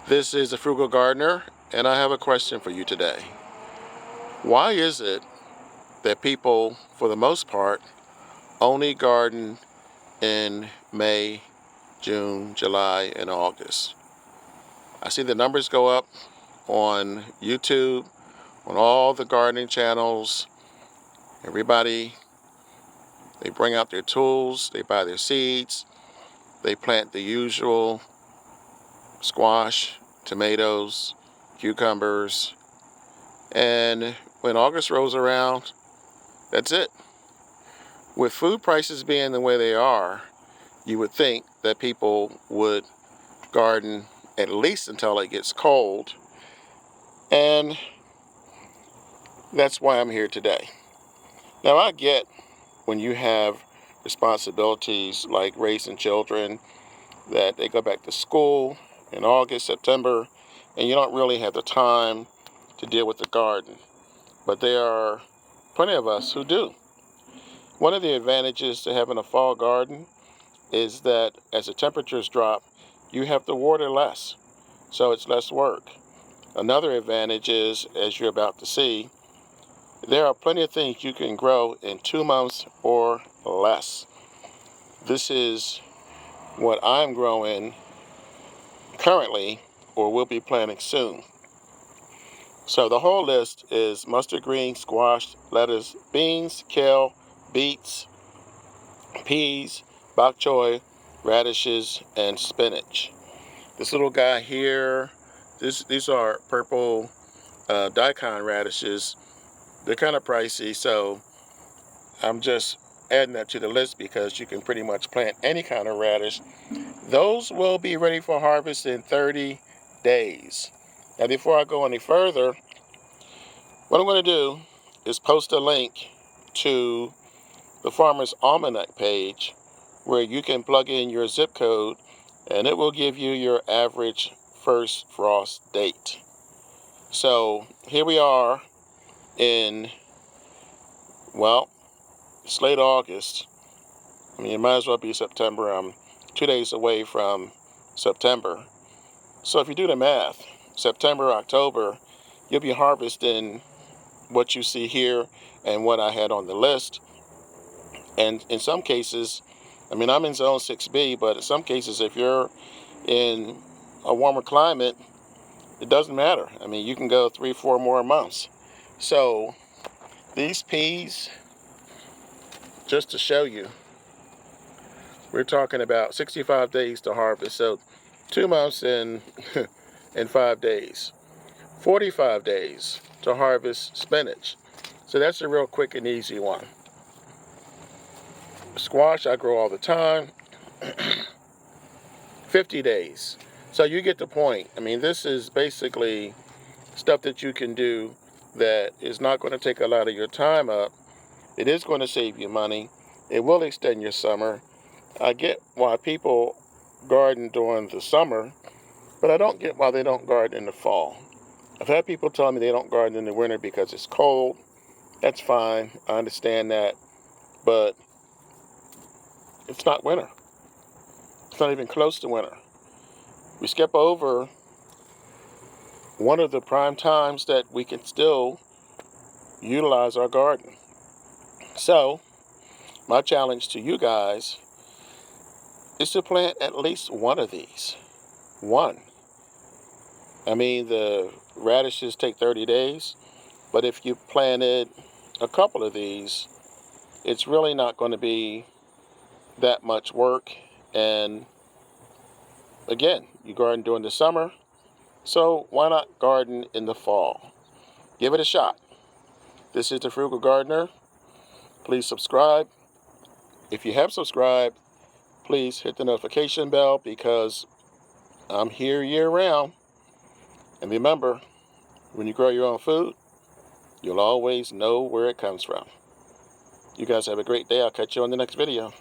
This is the Frugal Gardener, and I have a question for you today. Why is it that people, for the most part, only garden in May, June, July, and August? I see the numbers go up on YouTube, on all the gardening channels. Everybody, they bring out their tools, they buy their seeds, they plant the usual squash, tomatoes, cucumbers, and when August rolls around, that's it. With food prices being the way they are, you would think that people would garden at least until it gets cold, and that's why I'm here today. Now, I get when you have responsibilities like raising children, that they go back to school in August, September, and you don't really have the time to deal with the garden. But there are plenty of us who do. One of the advantages to having a fall garden is that as the temperatures drop, you have to water less, so it's less work. Another advantage is, as you're about to see, there are plenty of things you can grow in 2 months or less. This is what I'm growing currently, or will be planting soon. So the whole list is mustard green, squash, lettuce, beans, kale, beets, peas, bok choy, radishes, and spinach. This little guy here, these are purple daikon radishes. They're kind of pricey, so I'm just adding that to the list because you can pretty much plant any kind of radish. Those will be ready for harvest in 30 days. Now, before I go any further, what I'm going to do is post a link to the Farmer's Almanac page where you can plug in your zip code and it will give you your average first frost date. So here we are in, well, it's late August. I mean, it might as well be September. I'm 2 days away from September. So if you do the math, September, October, you'll be harvesting what you see here and what I had on the list. And in some cases, I mean, I'm in zone 6B, but in some cases, if you're in a warmer climate, it doesn't matter. I mean, you can go 3-4 more months. So these peas, just to show you, we're talking about 65 days to harvest. So 2 months and 5 days. 45 days to harvest spinach. So that's a real quick and easy one. Squash I grow all the time. 50 days. So you get the point. I mean, this is basically stuff that you can do that is not going to take a lot of your time up. It is going to save you money. It will extend your summer. I get why people garden during the summer, but I don't get why they don't garden in the fall. I've had people tell me they don't garden in the winter because it's cold. That's fine. I understand that. But it's not winter. It's not even close to winter. We skip over one of the prime times that we can still utilize our garden. So, my challenge to you guys is to plant at least one of these. One. I mean, the radishes take 30 days, but if you planted a couple of these, it's really not going to be that much work. And again, you garden during the summer, so why not garden in the fall? Give it a shot. This is the Frugal Gardener. Please subscribe. If you have subscribed, please hit the notification bell because I'm here year-round. And remember, when you grow your own food, you'll always know where it comes from. You guys have a great day. I'll catch you on the next video.